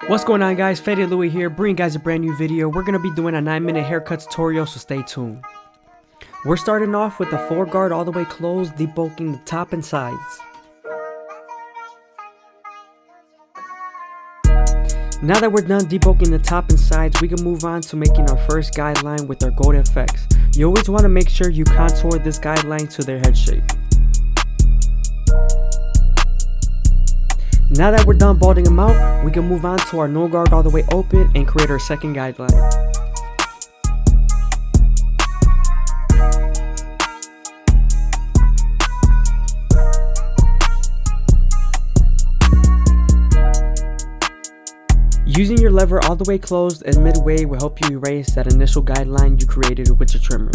What's going on, guys? FadeitLuie here, bringing you guys a brand new video. We're going to be doing a 9-minute haircut tutorial, so stay tuned. We're starting off with the foreguard all the way closed, debulking the top and sides. Now that we're done debulking the top and sides, we can move on to making our first guideline with our gold effects. You always want to make sure you contour this guideline to their head shape. Now that we're done balding them out, we can move on to our no guard all the way open and create our second guideline. Using your lever all the way closed and midway will help you erase that initial guideline you created with your trimmers.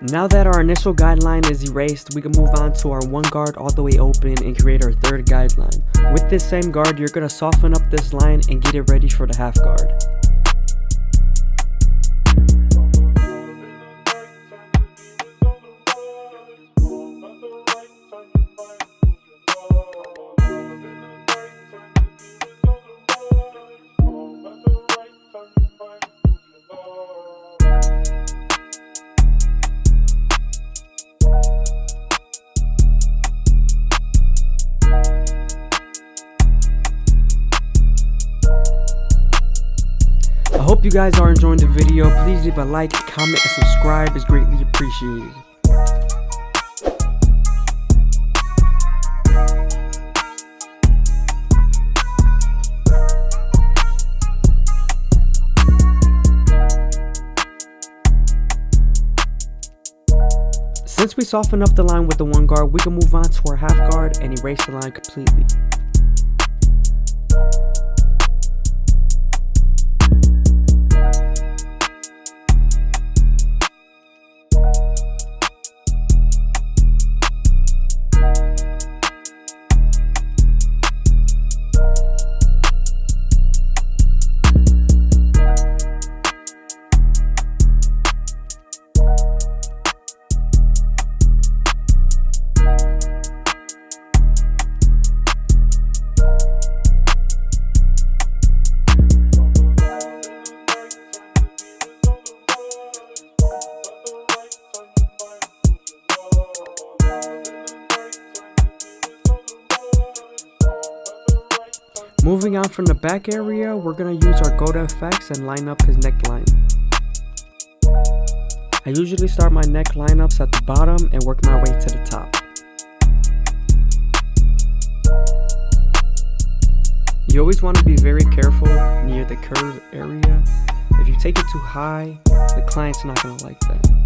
Now that our initial guideline is erased, we can move on to our one guard all the way open and create our third guideline. With this same guard, you're going to soften up this line and get it ready for the half guard. I hope you guys are enjoying the video. Please leave a like, comment, and subscribe. It's greatly appreciated. Since we softened up the line with the one guard, we can move on to our half guard and erase the line completely. Moving on from the back area, we're going to use our gold effects and line up his neckline. I usually start my neck lineups at the bottom and work my way to the top. You always want to be very careful near the curve area. If you take it too high, the client's not going to like that.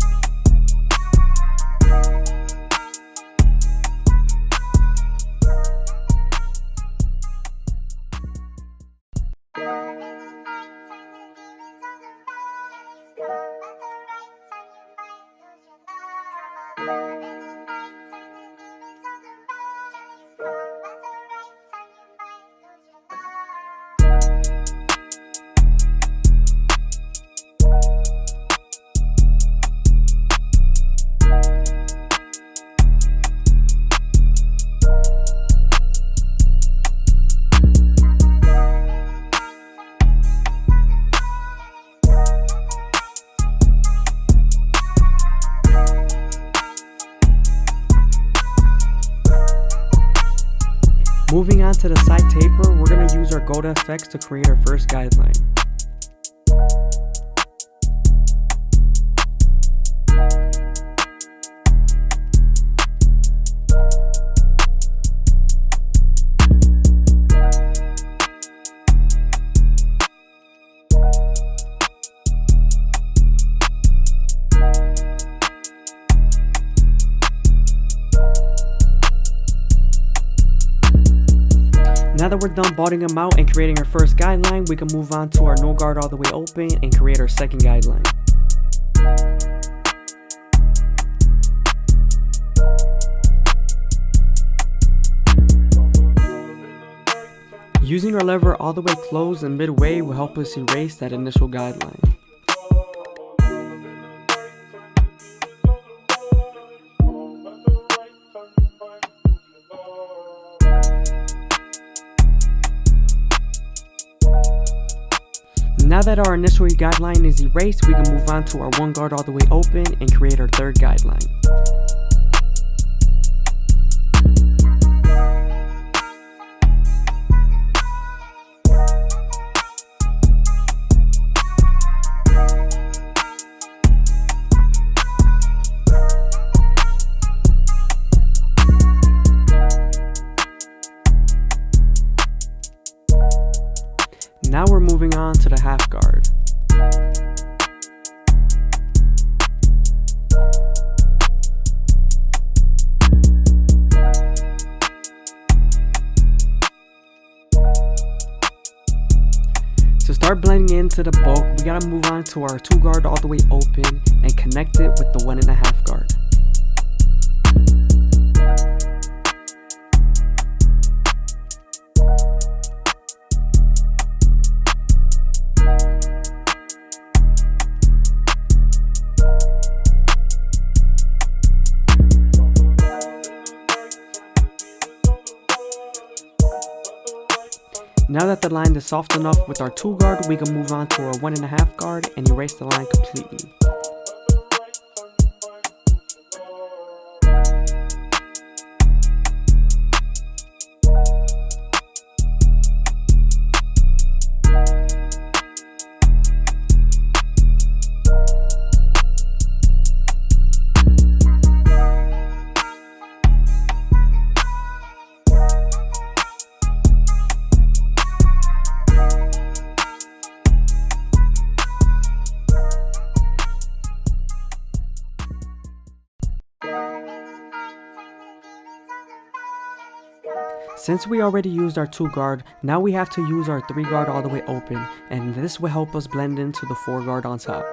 Moving on to the side taper, we're going to use our gold effects to create our first guideline. Now that we're done balding them out and creating our first guideline, we can move on to our no guard all the way open and create our second guideline. Using our lever all the way closed and midway will help us erase that initial guideline. Now that our initial guideline is erased, we can move on to our one guard all the way open and create our third guideline. Now we're moving on to the half guard. To start blending into the bulk, we gotta move on to our 2 guard all the way open and connect it with the 1.5 guard. Now that the line is soft enough with our 2 guard, we can move on to our 1.5 guard and erase the line completely. Since we already used our 2 guard, now we have to use our 3 guard all the way open, and this will help us blend into the 4 guard on top.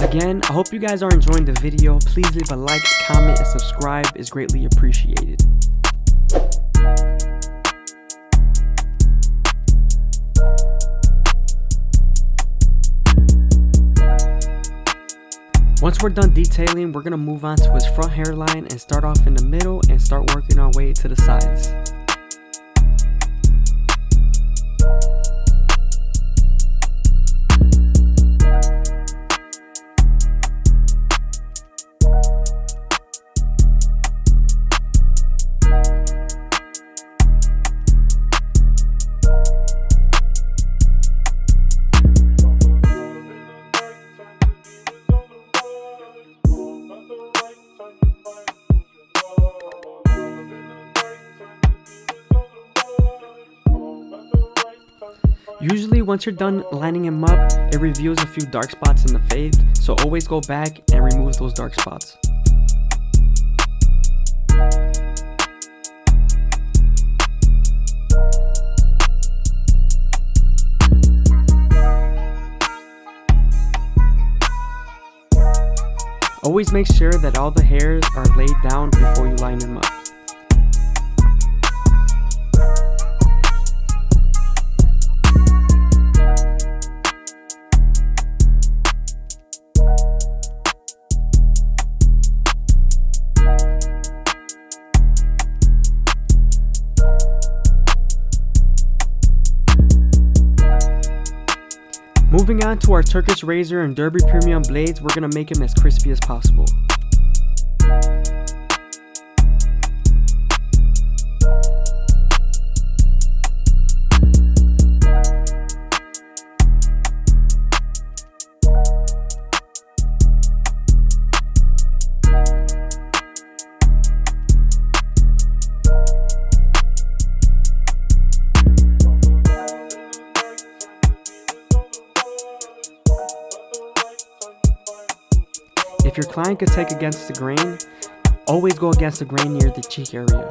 Again, I hope you guys are enjoying the video. Please leave a like, comment, and subscribe is greatly appreciated. Once we're done detailing, we're going to move on to his front hairline and start off in the middle and start working our way to the sides. Usually once you're done lining him up, it reveals a few dark spots in the fade, so always go back and remove those dark spots. Always make sure that all the hairs are laid down before you line him up. Moving on to our Turkish razor and Derby premium blades, we're going to make them as crispy as possible. client could take against the grain, always go against the grain near the cheek area.